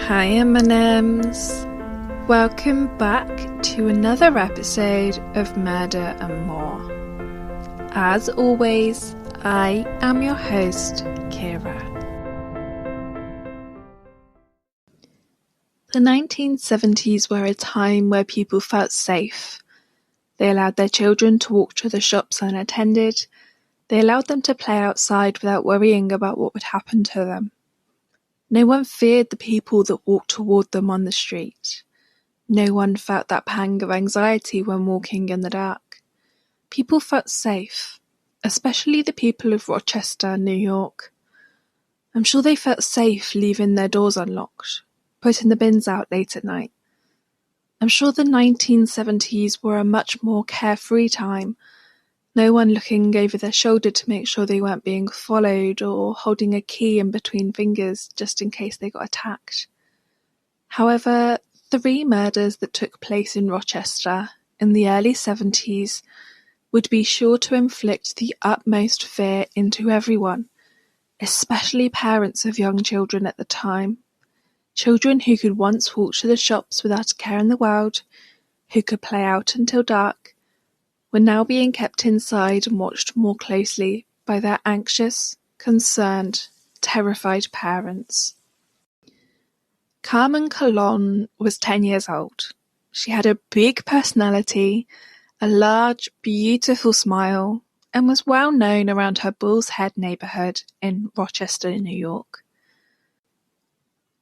Hi M&Ms, welcome back to another episode of Murder and More. As always, I am your host, Kira. The 1970s were a time where people felt safe. They allowed their children to walk to the shops unattended. They allowed them to play outside without worrying about what would happen to them. No one feared the people that walked toward them on the street. No one felt that pang of anxiety when walking in the dark. People felt safe, especially the people of Rochester, New York. I'm sure they felt safe leaving their doors unlocked, putting the bins out late at night. I'm sure the 1970s were a much more carefree time. No one looking over their shoulder to make sure they weren't being followed or holding a key in between fingers just in case they got attacked. However, 3 murders that took place in Rochester in the early 70s would be sure to inflict the utmost fear into everyone, especially parents of young children at the time. Children who could once walk to the shops without a care in the world, who could play out until dark, were now being kept inside and watched more closely by their anxious, concerned, terrified parents. Carmen Colon was 10 years old. She had a big personality, a large, beautiful smile, and was well known around her Bull's Head neighborhood in Rochester, New York.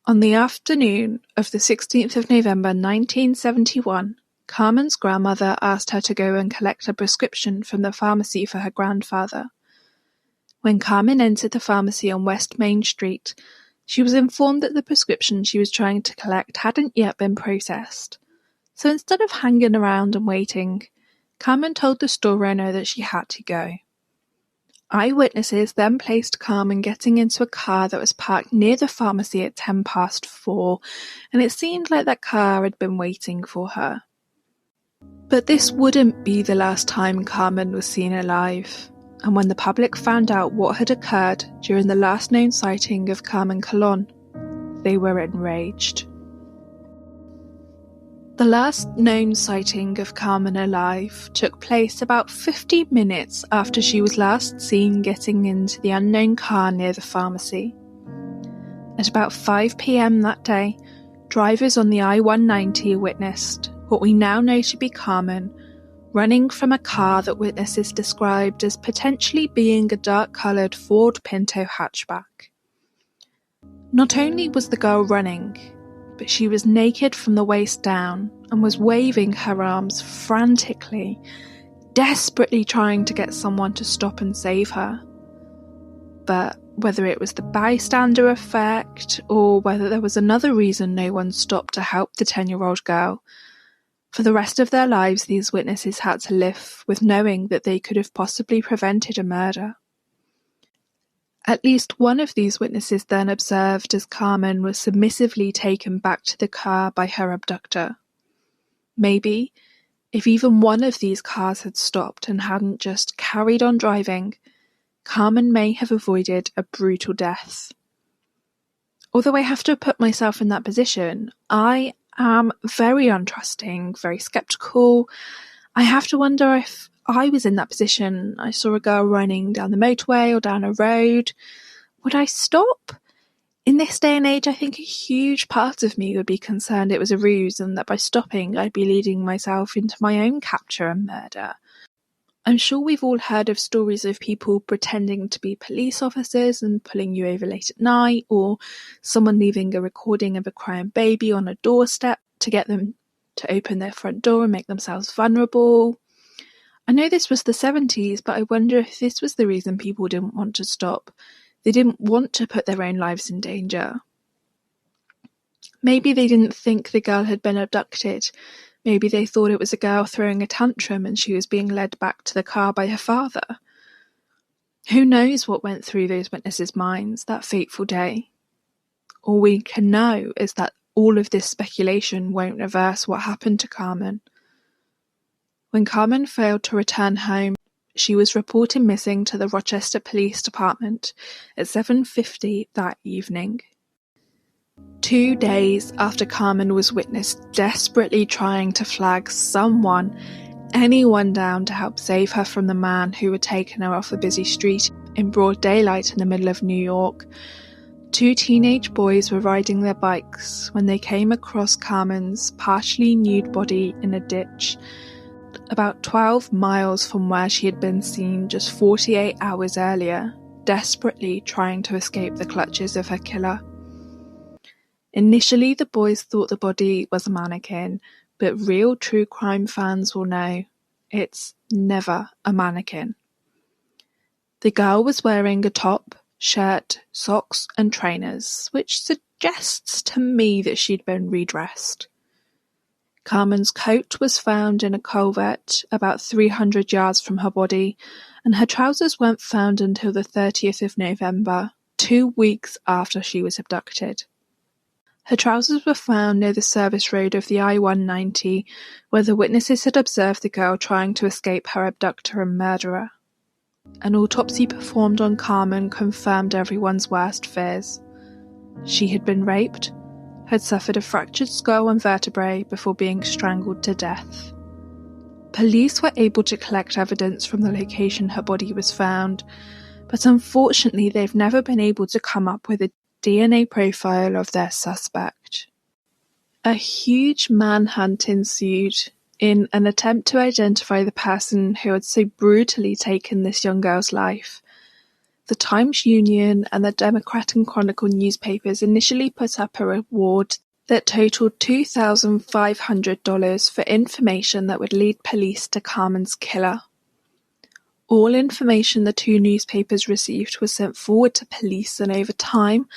On the afternoon of the 16th of November 1971, Carmen's grandmother asked her to go and collect a prescription from the pharmacy for her grandfather. When Carmen entered the pharmacy on West Main Street, she was informed that the prescription she was trying to collect hadn't yet been processed. So instead of hanging around and waiting, Carmen told the store owner that she had to go. Eyewitnesses then placed Carmen getting into a car that was parked near the pharmacy at 4:10, and it seemed like that car had been waiting for her. But this wouldn't be the last time Carmen was seen alive, and when the public found out what had occurred during the last known sighting of Carmen Colon, they were enraged. The last known sighting of Carmen alive took place about 50 minutes after she was last seen getting into the unknown car near the pharmacy. At about 5 p.m. that day, drivers on the I-190 witnessed what we now know to be Carmen, running from a car that witnesses described as potentially being a dark-coloured Ford Pinto hatchback. Not only was the girl running, but she was naked from the waist down and was waving her arms frantically, desperately trying to get someone to stop and save her. But whether it was the bystander effect or whether there was another reason no one stopped to help the 10-year-old girl, for the rest of their lives these witnesses had to live with knowing that they could have possibly prevented a murder. At least one of these witnesses then observed as Carmen was submissively taken back to the car by her abductor. Maybe, if even one of these cars had stopped and hadn't just carried on driving, Carmen may have avoided a brutal death. Although I have to put myself in that position, I am very untrusting, very skeptical. I have to wonder if I was in that position, I saw a girl running down the motorway or down a road, would I stop? In this day and age, I think a huge part of me would be concerned it was a ruse and that by stopping I'd be leading myself into my own capture and murder. I'm sure we've all heard of stories of people pretending to be police officers and pulling you over late at night, or someone leaving a recording of a crying baby on a doorstep to get them to open their front door and make themselves vulnerable. I know this was the 70s, but I wonder if this was the reason people didn't want to stop. They didn't want to put their own lives in danger. Maybe they didn't think the girl had been abducted. Maybe they thought it was a girl throwing a tantrum and she was being led back to the car by her father. Who knows what went through those witnesses' minds that fateful day? All we can know is that all of this speculation won't reverse what happened to Carmen. When Carmen failed to return home, she was reported missing to the Rochester Police Department at 7:50 that evening. 2 days after Carmen was witnessed desperately trying to flag anyone down to help save her from the man who had taken her off a busy street in broad daylight in the middle of New York, 2 teenage boys were riding their bikes when they came across Carmen's partially nude body in a ditch, about 12 miles from where she had been seen just 48 hours earlier, desperately trying to escape the clutches of her killer. Initially, the boys thought the body was a mannequin, but real true crime fans will know it's never a mannequin. The girl was wearing a top, shirt, socks, and trainers, which suggests to me that she'd been redressed. Carmen's coat was found in a culvert about 300 yards from her body, and her trousers weren't found until the 30th of November, 2 weeks after she was abducted. Her trousers were found near the service road of the I-190, where the witnesses had observed the girl trying to escape her abductor and murderer. An autopsy performed on Carmen confirmed everyone's worst fears. She had been raped, had suffered a fractured skull and vertebrae before being strangled to death. Police were able to collect evidence from the location her body was found, but unfortunately they've never been able to come up with a DNA profile of their suspect. A huge manhunt ensued in an attempt to identify the person who had so brutally taken this young girl's life. The Times-Union and the Democrat and Chronicle newspapers initially put up a reward that totaled $2,500 for information that would lead police to Carmen's killer. All information the 2 newspapers received was sent forward to police, and over time,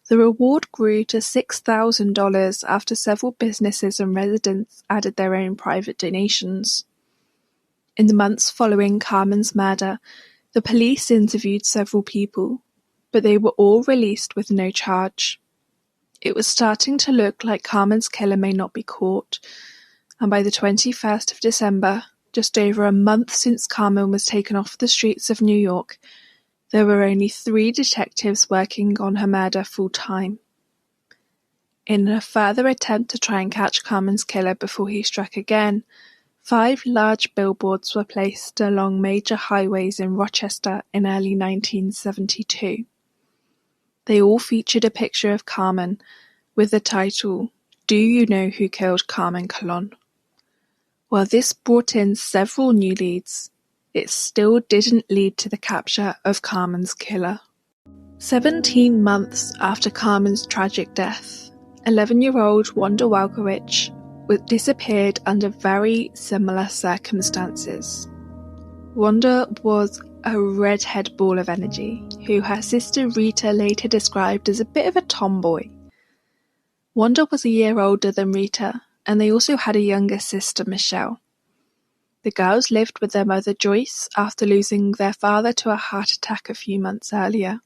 the reward grew to $6,000 after several businesses and residents added their own private donations. In the months following Carmen's murder, the police interviewed several people, but they were all released with no charge. It was starting to look like Carmen's killer may not be caught, and by the 21st of December, just over a month since Carmen was taken off the streets of New York, there were only 3 detectives working on her murder full-time. In a further attempt to try and catch Carmen's killer before he struck again, 5 large billboards were placed along major highways in Rochester in early 1972. They all featured a picture of Carmen with the title, "Do You Know Who Killed Carmen Colon?" While this brought in several new leads, it still didn't lead to the capture of Carmen's killer. 17 months after Carmen's tragic death, 11-year-old Wanda Walkowicz disappeared under very similar circumstances. Wanda was a redhead ball of energy, who her sister Rita later described as a bit of a tomboy. Wanda was a year older than Rita, and they also had a younger sister, Michelle. The girls lived with their mother, Joyce, after losing their father to a heart attack a few months earlier.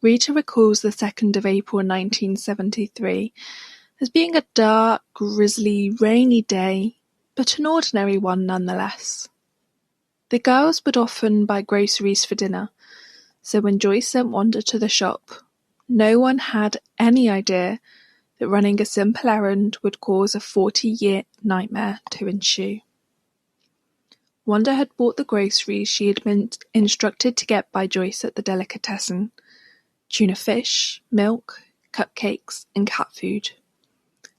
Rita recalls the 2nd of April 1973 as being a dark, grisly, rainy day, but an ordinary one nonetheless. The girls would often buy groceries for dinner, so when Joyce sent Wanda to the shop, no one had any idea that running a simple errand would cause a 40-year nightmare to ensue. Wanda had bought the groceries she had been instructed to get by Joyce at the delicatessen: tuna fish, milk, cupcakes, and cat food.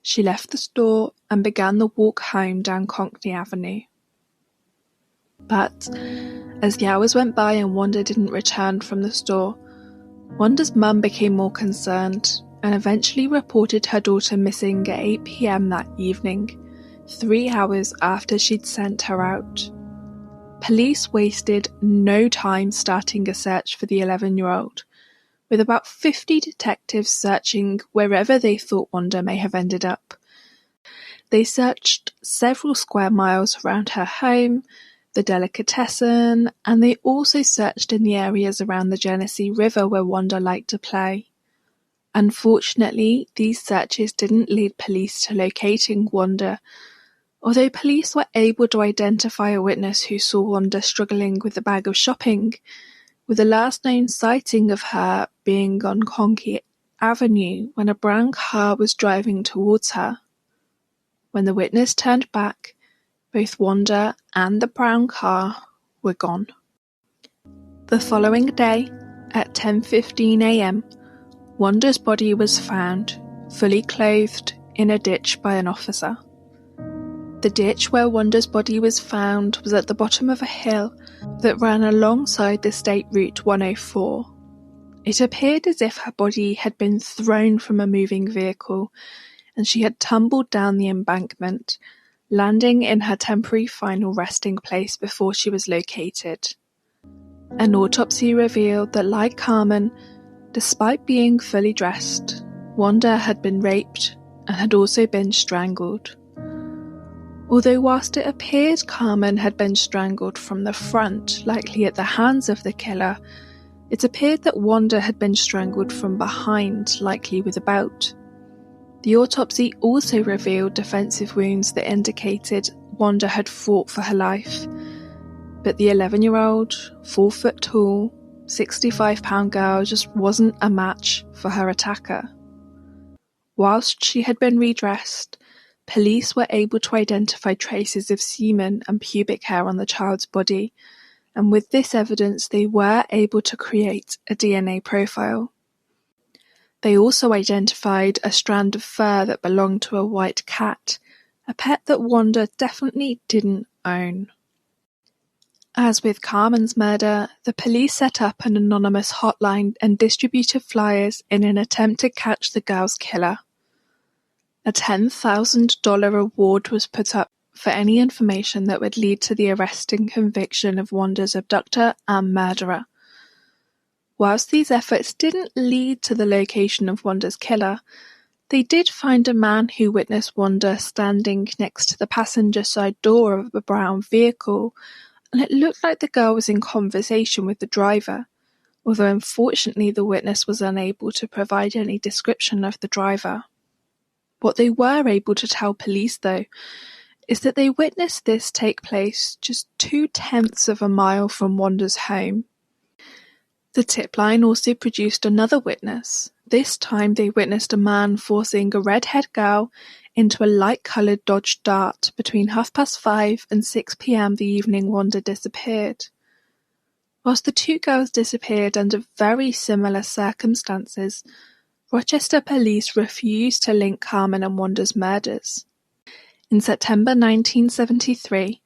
She left the store and began the walk home down Conkney Avenue. But as the hours went by and Wanda didn't return from the store, Wanda's mum became more concerned and eventually reported her daughter missing at 8 p.m. that evening, 3 hours after she'd sent her out. Police wasted no time starting a search for the 11-year-old, with about 50 detectives searching wherever they thought Wanda may have ended up. They searched several square miles around her home, the delicatessen, and they also searched in the areas around the Genesee River where Wanda liked to play. Unfortunately, these searches didn't lead police to locating Wanda, although police were able to identify a witness who saw Wanda struggling with a bag of shopping, with the last known sighting of her being on Conkney avenue when a brown car was driving towards her. When the witness turned back, both Wanda and the brown car were gone. The following day, at 10:15 a.m., Wanda's body was found, fully clothed, in a ditch by an officer. The ditch where Wanda's body was found was at the bottom of a hill that ran alongside the State Route 104. It appeared as if her body had been thrown from a moving vehicle, and she had tumbled down the embankment, landing in her temporary final resting place before she was located. An autopsy revealed that, like Carmen, despite being fully dressed, Wanda had been raped and had also been strangled. Although whilst it appeared Carmen had been strangled from the front, likely at the hands of the killer, it appeared that Wanda had been strangled from behind, likely with a belt. The autopsy also revealed defensive wounds that indicated Wanda had fought for her life, but the 11-year-old, 4-foot-tall, 65-pound girl just wasn't a match for her attacker. Whilst she had been redressed, police were able to identify traces of semen and pubic hair on the child's body, and with this evidence they were able to create a DNA profile. They also identified a strand of fur that belonged to a white cat, a pet that Wanda definitely didn't own. As with Carmen's murder, the police set up an anonymous hotline and distributed flyers in an attempt to catch the girl's killer. A $10,000 reward was put up for any information that would lead to the arrest and conviction of Wanda's abductor and murderer. Whilst these efforts didn't lead to the location of Wanda's killer, they did find a man who witnessed Wanda standing next to the passenger side door of a brown vehicle, and it looked like the girl was in conversation with the driver, although unfortunately the witness was unable to provide any description of the driver. What they were able to tell police, though, is that they witnessed this take place just 0.2 of a mile from Wanda's home. The tip line also produced another witness. This time they witnessed a man forcing a red-haired girl into a light-coloured Dodge Dart between 5:30 and 6 p.m. the evening Wanda disappeared. Whilst the two girls disappeared under very similar circumstances, Rochester police refused to link Carmen and Wanda's murders. In September 1973,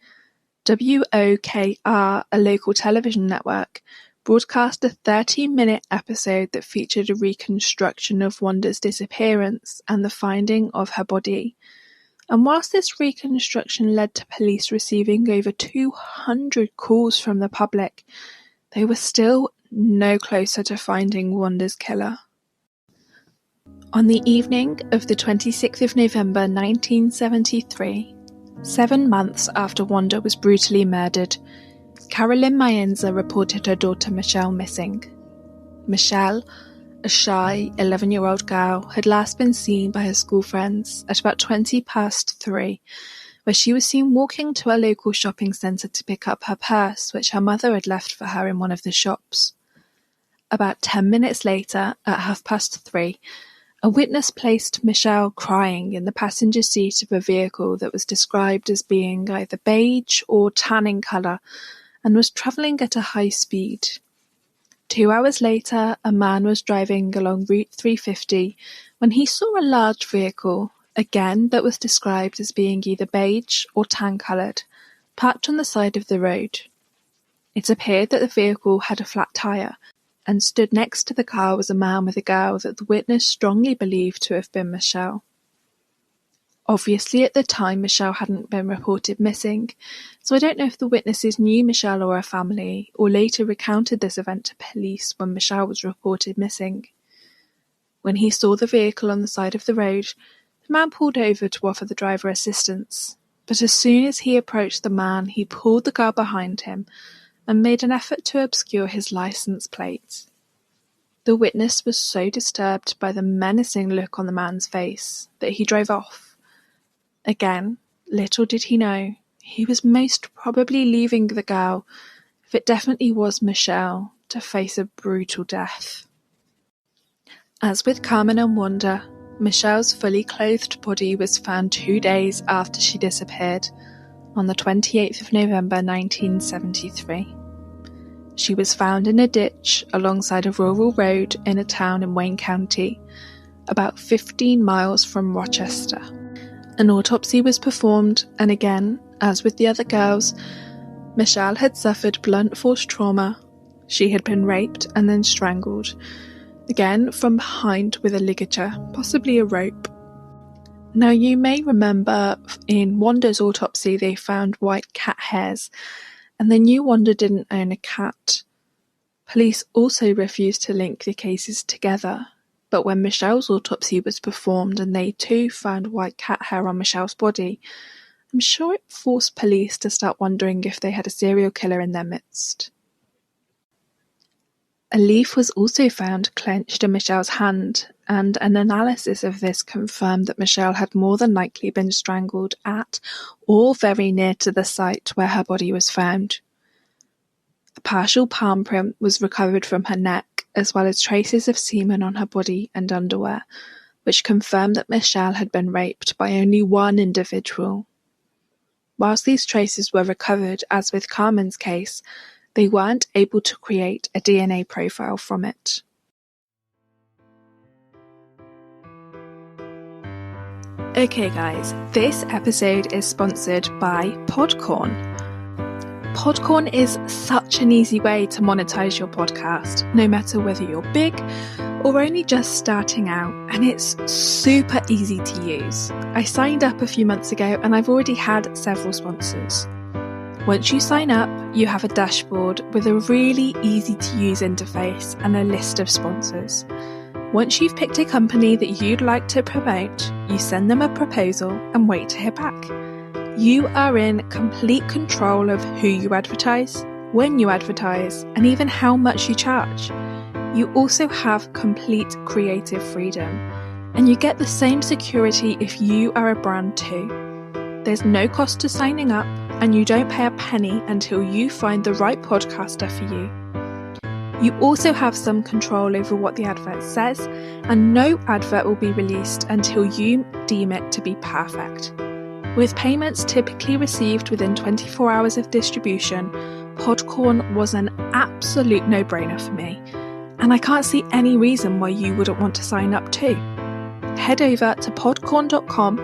WOKR, a local television network, broadcast a 30-minute episode that featured a reconstruction of Wanda's disappearance and the finding of her body. And whilst this reconstruction led to police receiving over 200 calls from the public, they were still no closer to finding Wanda's killer. On the evening of the 26th of November 1973, 7 months after Wanda was brutally murdered, Carolyn Mayenza reported her daughter Michelle missing. Michelle, a shy 11-year-old girl, had last been seen by her school friends at about 3:20, where she was seen walking to a local shopping centre to pick up her purse, which her mother had left for her in one of the shops. About 10 minutes later, at 3:30, a witness placed Michelle crying in the passenger seat of a vehicle that was described as being either beige or tan in colour and was travelling at a high speed. 2 hours later, a man was driving along Route 350 when he saw a large vehicle, again that was described as being either beige or tan coloured, parked on the side of the road. It appeared that the vehicle had a flat tyre, and stood next to the car was a man with a girl that the witness strongly believed to have been Michelle. Obviously at the time Michelle hadn't been reported missing, so I don't know if the witnesses knew Michelle or her family, or later recounted this event to police when Michelle was reported missing. When he saw the vehicle on the side of the road, the man pulled over to offer the driver assistance, but as soon as he approached the man he pulled the girl behind him and made an effort to obscure his license plate. The witness was so disturbed by the menacing look on the man's face that he drove off. Again, little did he know, he was most probably leaving the girl, if it definitely was Michelle, to face a brutal death. As with Carmen and Wanda, Michelle's fully clothed body was found 2 days after she disappeared, on the 28th of November 1973. She was found in a ditch alongside a rural road in a town in Wayne County, about 15 miles from Rochester. An autopsy was performed, and again, as with the other girls, Michelle had suffered blunt force trauma. She had been raped and then strangled, again from behind with a ligature, possibly a rope. Now you may remember in Wanda's autopsy they found white cat hairs, and they knew Wanda didn't own a cat. Police also refused to link the cases together, but when Michelle's autopsy was performed and they too found white cat hair on Michelle's body, I'm sure it forced police to start wondering if they had a serial killer in their midst. A leaf was also found clenched in Michelle's hand, and an analysis of this confirmed that Michelle had more than likely been strangled at or very near to the site where her body was found. A partial palm print was recovered from her neck, as well as traces of semen on her body and underwear, which confirmed that Michelle had been raped by only one individual. Whilst these traces were recovered, as with Carmen's case, they weren't able to create a DNA profile from it. Okay guys, this episode is sponsored by PodCorn. PodCorn is such an easy way to monetize your podcast, no matter whether you're big or only just starting out, and it's super easy to use. I signed up a few months ago and I've already had several sponsors. Once you sign up, you have a dashboard with a really easy to use interface and a list of sponsors. Once you've picked a company that you'd like to promote, you send them a proposal and wait to hear back. You are in complete control of who you advertise, when you advertise, and even how much you charge. You also have complete creative freedom, and you get the same security if you are a brand too. There's no cost to signing up, and you don't pay a penny until you find the right podcaster for you. You also have some control over what the advert says, and no advert will be released until you deem it to be perfect. With payments typically received within 24 hours of distribution, PodCorn was an absolute no-brainer for me, and I can't see any reason why you wouldn't want to sign up too. Head over to podcorn.com,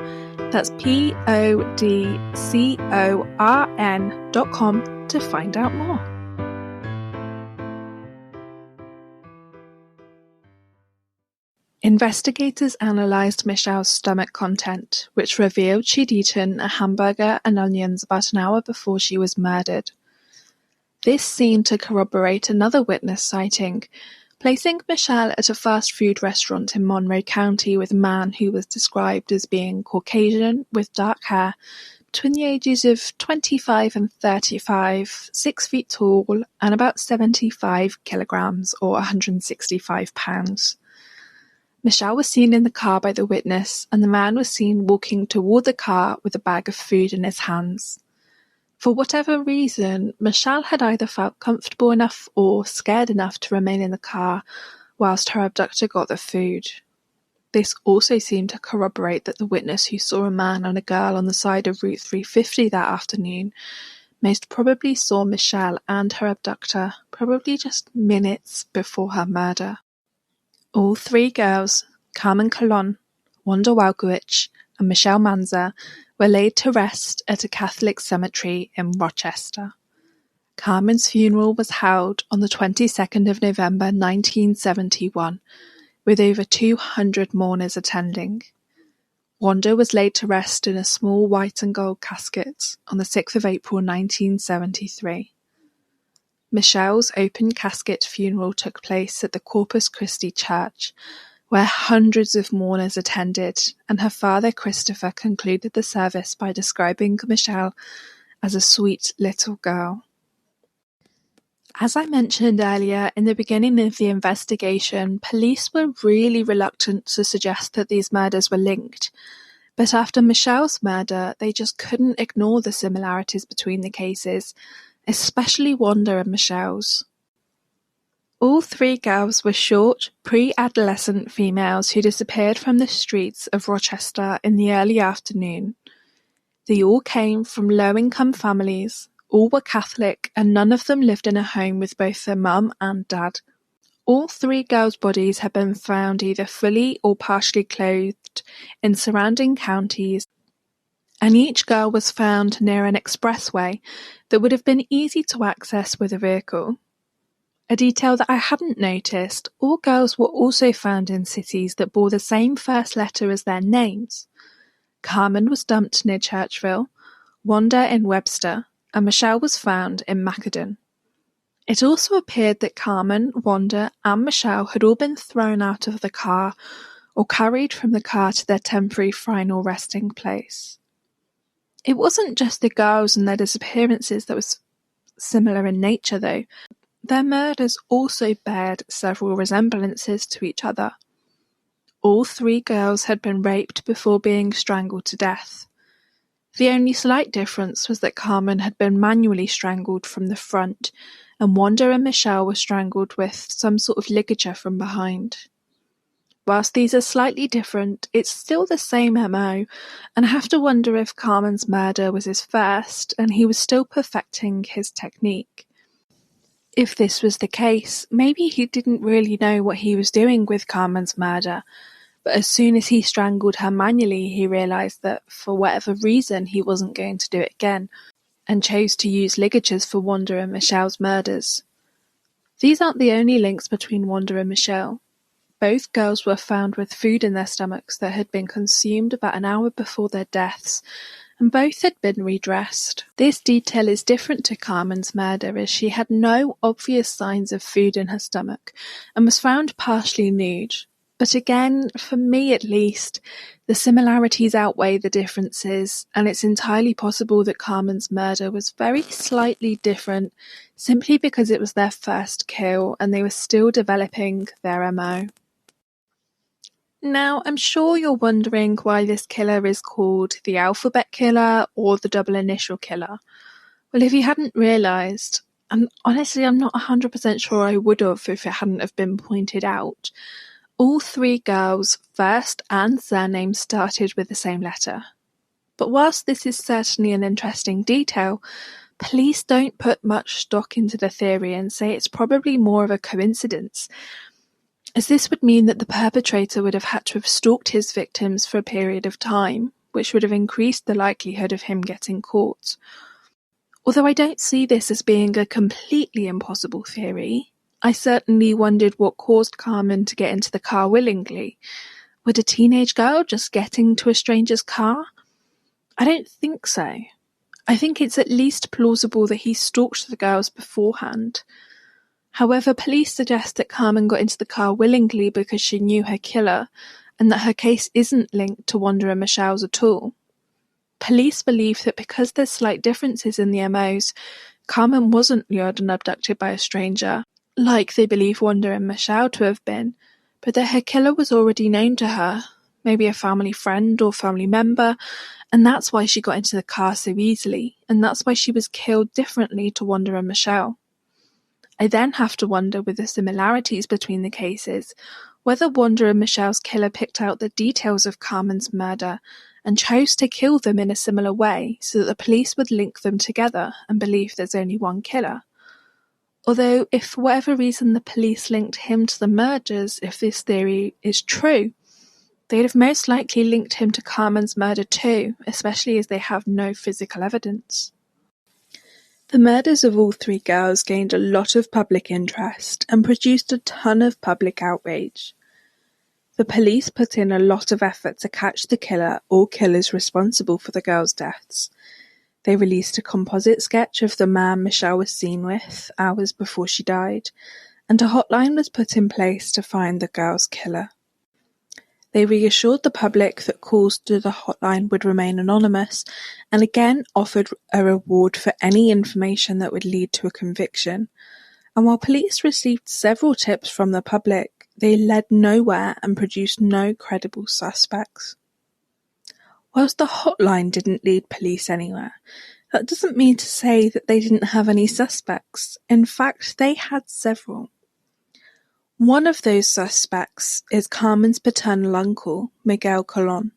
that's podcorn.com, to find out more. Investigators analysed Michelle's stomach content, which revealed she'd eaten a hamburger and onions about an hour before she was murdered. This seemed to corroborate another witness sighting, placing Michelle at a fast food restaurant in Monroe County with a man who was described as being Caucasian with dark hair, between the ages of 25 and 35, 6 feet tall, and about 75 kilograms or 165 pounds. Michelle was seen in the car by the witness, and the man was seen walking toward the car with a bag of food in his hands. For whatever reason, Michelle had either felt comfortable enough or scared enough to remain in the car whilst her abductor got the food. This also seemed to corroborate that the witness who saw a man and a girl on the side of Route 350 that afternoon most probably saw Michelle and her abductor probably just minutes before her murder. All three girls, Carmen Colon, Wanda Walkowicz, and Michelle Manza, were laid to rest at a Catholic cemetery in Rochester. Carmen's funeral was held on the 22nd of November 1971, with over 200 mourners attending. Wanda was laid to rest in a small white and gold casket on the 6th of April 1973. Michelle's open casket funeral took place at the Corpus Christi Church, where hundreds of mourners attended, and her father Christopher concluded the service by describing Michelle as a sweet little girl. As I mentioned earlier, in the beginning of the investigation, police were really reluctant to suggest that these murders were linked, but after Michelle's murder, they just couldn't ignore the similarities between the cases, especially Wanda and Michelle's. All three girls were short, pre-adolescent females who disappeared from the streets of Rochester in the early afternoon. They all came from low-income families, all were Catholic, and none of them lived in a home with both their mum and dad. All three girls' bodies had been found either fully or partially clothed in surrounding counties, and each girl was found near an expressway that would have been easy to access with a vehicle. A detail that I hadn't noticed, all girls were also found in cities that bore the same first letter as their names. Carmen was dumped near Churchville, Wanda in Webster, and Michelle was found in Macedon. It also appeared that Carmen, Wanda, and Michelle had all been thrown out of the car or carried from the car to their temporary final resting place. It wasn't just the girls and their disappearances that was similar in nature, though. Their murders also bared several resemblances to each other. All three girls had been raped before being strangled to death. The only slight difference was that Carmen had been manually strangled from the front, and Wanda and Michelle were strangled with some sort of ligature from behind. Whilst these are slightly different, it's still the same MO, and I have to wonder if Carmen's murder was his first, and he was still perfecting his technique. If this was the case, maybe he didn't really know what he was doing with Carmen's murder, but as soon as he strangled her manually, he realised that for whatever reason he wasn't going to do it again, and chose to use ligatures for Wanda and Michelle's murders. These aren't the only links between Wanda and Michelle. Both girls were found with food in their stomachs that had been consumed about an hour before their deaths, and both had been redressed. This detail is different to Carmen's murder, as she had no obvious signs of food in her stomach, and was found partially nude. But again, for me at least, the similarities outweigh the differences, and it's entirely possible that Carmen's murder was very slightly different, simply because it was their first kill, and they were still developing their MO. Now, I'm sure you're wondering why this killer is called the alphabet killer or the double initial killer. Well, if you hadn't realised, and honestly I'm not 100% sure I would have if it hadn't have been pointed out, all three girls' first and surname started with the same letter. But whilst this is certainly an interesting detail, police don't put much stock into the theory and say it's probably more of a coincidence, as this would mean that the perpetrator would have had to have stalked his victims for a period of time, which would have increased the likelihood of him getting caught. Although I don't see this as being a completely impossible theory, I certainly wondered what caused Carmen to get into the car willingly. Would a teenage girl just get into a stranger's car? I don't think so. I think it's at least plausible that he stalked the girls beforehand. However, police suggest that Carmen got into the car willingly because she knew her killer, and that her case isn't linked to Wanda and Michelle's at all. Police believe that because there's slight differences in the MOs, Carmen wasn't lured and abducted by a stranger, like they believe Wanda and Michelle to have been, but that her killer was already known to her, maybe a family friend or family member, and that's why she got into the car so easily, and that's why she was killed differently to Wanda and Michelle. I then have to wonder, with the similarities between the cases, whether Wanda and Michelle's killer picked out the details of Carmen's murder and chose to kill them in a similar way so that the police would link them together and believe there's only one killer. Although, if for whatever reason the police linked him to the murders, if this theory is true, they'd have most likely linked him to Carmen's murder too, especially as they have no physical evidence. The murders of all three girls gained a lot of public interest and produced a ton of public outrage. The police put in a lot of effort to catch the killer or killers responsible for the girls' deaths. They released a composite sketch of the man Michelle was seen with hours before she died, and a hotline was put in place to find the girl's killer. They reassured the public that calls to the hotline would remain anonymous, and again offered a reward for any information that would lead to a conviction. And while police received several tips from the public, they led nowhere and produced no credible suspects. Whilst the hotline didn't lead police anywhere, that doesn't mean to say that they didn't have any suspects. In fact, they had several. One of those suspects is Carmen's paternal uncle, Miguel Colon.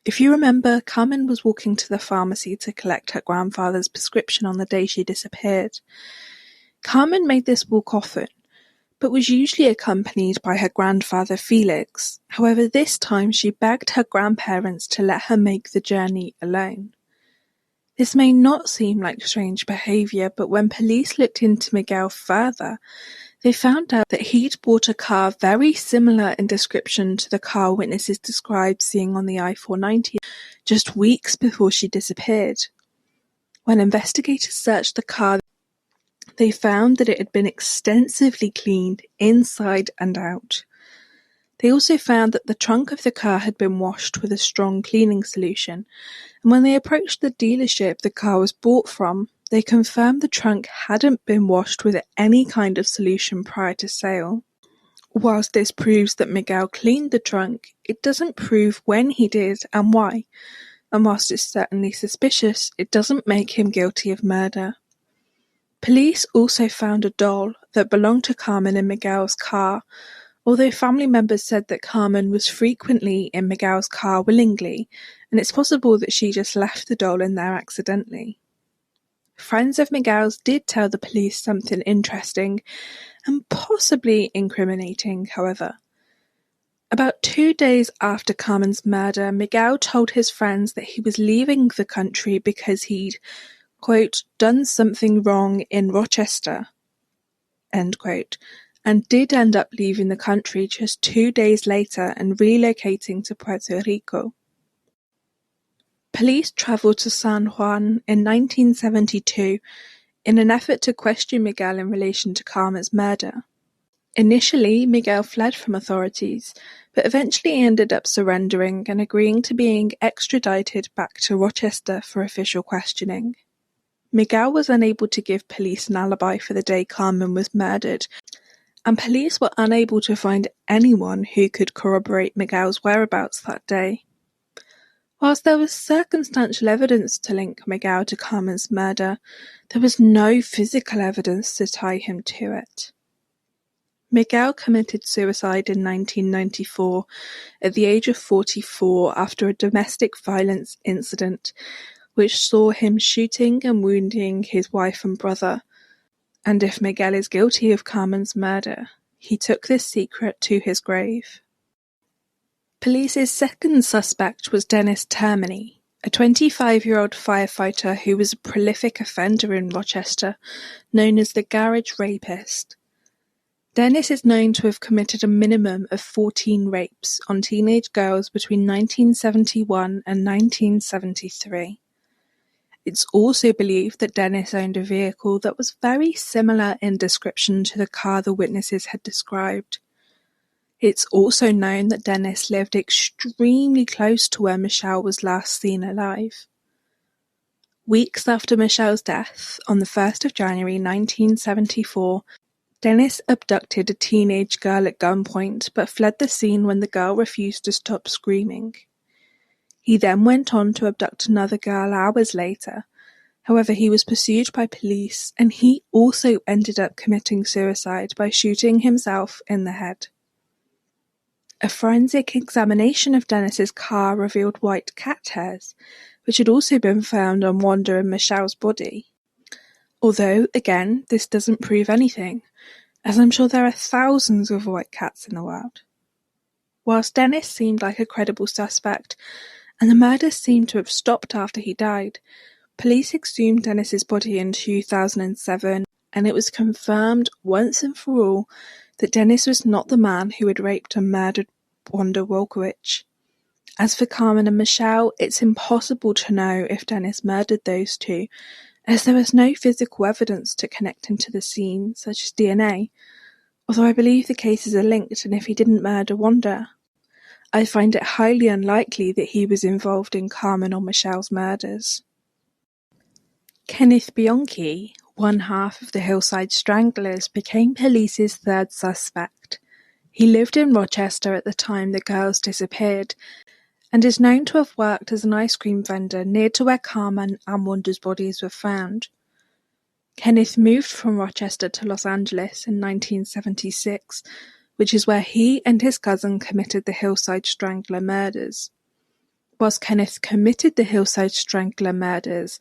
If you remember, Carmen was walking to the pharmacy to collect her grandfather's prescription on the day she disappeared. Carmen made this walk often, but was usually accompanied by her grandfather Felix. However, this time she begged her grandparents to let her make the journey alone. This may not seem like strange behaviour, but when police looked into Miguel further, they found out that he'd bought a car very similar in description to the car witnesses described seeing on the I-490 just weeks before she disappeared. When investigators searched the car, they found that it had been extensively cleaned inside and out. They also found that the trunk of the car had been washed with a strong cleaning solution, and when they approached the dealership the car was bought from, they confirmed the trunk hadn't been washed with any kind of solution prior to sale. Whilst this proves that Miguel cleaned the trunk, it doesn't prove when he did and why, and whilst it's certainly suspicious, it doesn't make him guilty of murder. Police also found a doll that belonged to Carmen in Miguel's car, although family members said that Carmen was frequently in Miguel's car willingly, and it's possible that she just left the doll in there accidentally. Friends of Miguel's did tell the police something interesting and possibly incriminating, however. About 2 days after Carmen's murder, Miguel told his friends that he was leaving the country because he'd, quote, done something wrong in Rochester, end quote, and did end up leaving the country just 2 days later and relocating to Puerto Rico. Police travelled to San Juan in 1972 in an effort to question Miguel in relation to Carmen's murder. Initially, Miguel fled from authorities, but eventually ended up surrendering and agreeing to being extradited back to Rochester for official questioning. Miguel was unable to give police an alibi for the day Carmen was murdered, and police were unable to find anyone who could corroborate Miguel's whereabouts that day. Whilst there was circumstantial evidence to link Miguel to Carmen's murder, there was no physical evidence to tie him to it. Miguel committed suicide in 1994 at the age of 44 after a domestic violence incident which saw him shooting and wounding his wife and brother, and if Miguel is guilty of Carmen's murder, he took this secret to his grave. Police's second suspect was Dennis Termini, a 25-year-old firefighter who was a prolific offender in Rochester, known as the Garage Rapist. Dennis is known to have committed a minimum of 14 rapes on teenage girls between 1971 and 1973. It's also believed that Dennis owned a vehicle that was very similar in description to the car the witnesses had described. It's also known that Dennis lived extremely close to where Michelle was last seen alive. Weeks after Michelle's death, on the 1st of January 1974, Dennis abducted a teenage girl at gunpoint but fled the scene when the girl refused to stop screaming. He then went on to abduct another girl hours later. However, he was pursued by police and he also ended up committing suicide by shooting himself in the head. A forensic examination of Dennis's car revealed white cat hairs, which had also been found on Wanda and Michelle's body. Although, again, this doesn't prove anything, as I'm sure there are thousands of white cats in the world. Whilst Dennis seemed like a credible suspect, and the murder seemed to have stopped after he died, police exhumed Dennis's body in 2007, and it was confirmed once and for all that Dennis was not the man who had raped and murdered Wanda Wolkowicz. As for Carmen and Michelle, it's impossible to know if Dennis murdered those two, as there was no physical evidence to connect him to the scene, such as DNA, although I believe the cases are linked, and if he didn't murder Wanda, I find it highly unlikely that he was involved in Carmen or Michelle's murders. Kenneth Bianchi, one half of the Hillside Stranglers, became police's third suspect. He lived in Rochester at the time the girls disappeared, and is known to have worked as an ice cream vendor near to where Carmen and Wanda's bodies were found. Kenneth moved from Rochester to Los Angeles in 1976, which is where he and his cousin committed the Hillside Strangler murders. Whilst Kenneth committed the Hillside Strangler murders,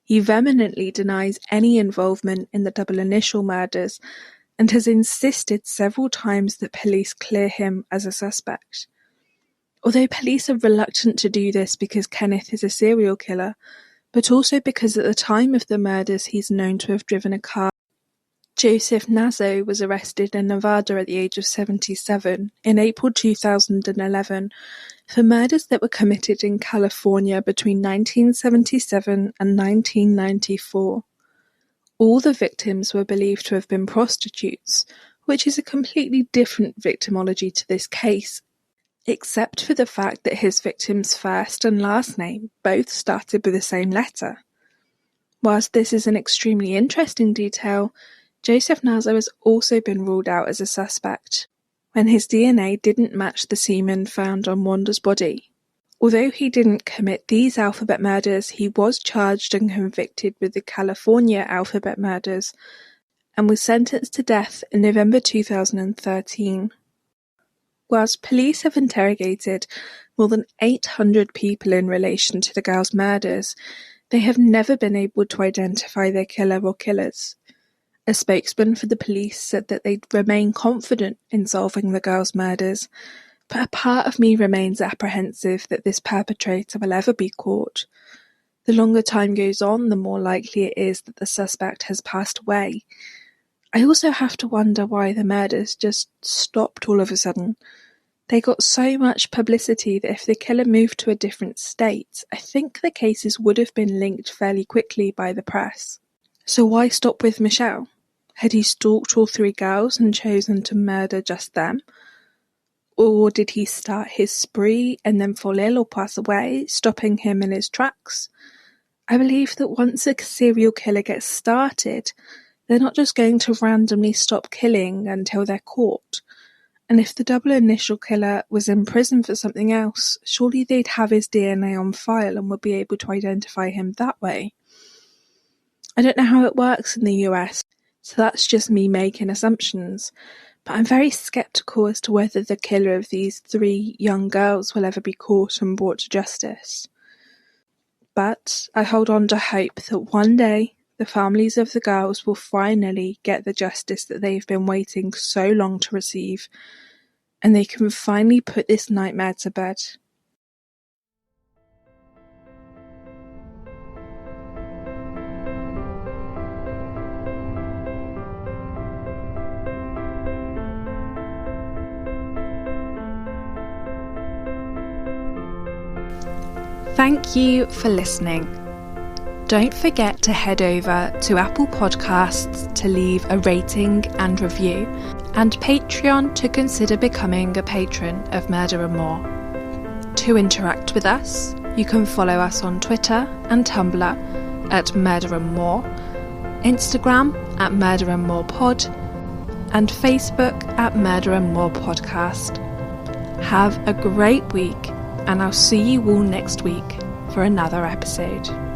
he vehemently denies any involvement in the double initial murders and has insisted several times that police clear him as a suspect. Although police are reluctant to do this because Kenneth is a serial killer, but also because at the time of the murders he's known to have driven a car. Joseph Nazo was arrested in Nevada at the age of 77 in April 2011 for murders that were committed in California between 1977 and 1994. All the victims were believed to have been prostitutes, which is a completely different victimology to this case, except for the fact that his victim's first and last name both started with the same letter. Whilst this is an extremely interesting detail, Joseph Nazo has also been ruled out as a suspect, when his DNA didn't match the semen found on Wandas' body. Although he didn't commit these alphabet murders, he was charged and convicted with the California alphabet murders, and was sentenced to death in November 2013. Whilst police have interrogated more than 800 people in relation to the girls' murders, they have never been able to identify their killer or killers. A spokesman for the police said that they remain confident in solving the girls' murders, but a part of me remains apprehensive that this perpetrator will ever be caught. The longer time goes on, the more likely it is that the suspect has passed away. I also have to wonder why the murders just stopped all of a sudden. They got so much publicity that if the killer moved to a different state, I think the cases would have been linked fairly quickly by the press. So why stop with Michelle? Had he stalked all three girls and chosen to murder just them? Or did he start his spree and then fall ill or pass away, stopping him in his tracks? I believe that once a serial killer gets started, they're not just going to randomly stop killing until they're caught. And if the double initial killer was in prison for something else, surely they'd have his DNA on file and would be able to identify him that way. I don't know how it works in the US, so that's just me making assumptions, but I'm very skeptical as to whether the killer of these three young girls will ever be caught and brought to justice. But I hold on to hope that one day the families of the girls will finally get the justice that they've been waiting so long to receive, and they can finally put this nightmare to bed. Thank you for listening. Don't forget to head over to Apple Podcasts to leave a rating and review, and Patreon to consider becoming a patron of Murder and More. To interact with us, you can follow us on Twitter and Tumblr at Murder and More, Instagram at Murder and More Pod, and Facebook at Murder and More Podcast. Have a great week, and I'll see you all next week for another episode.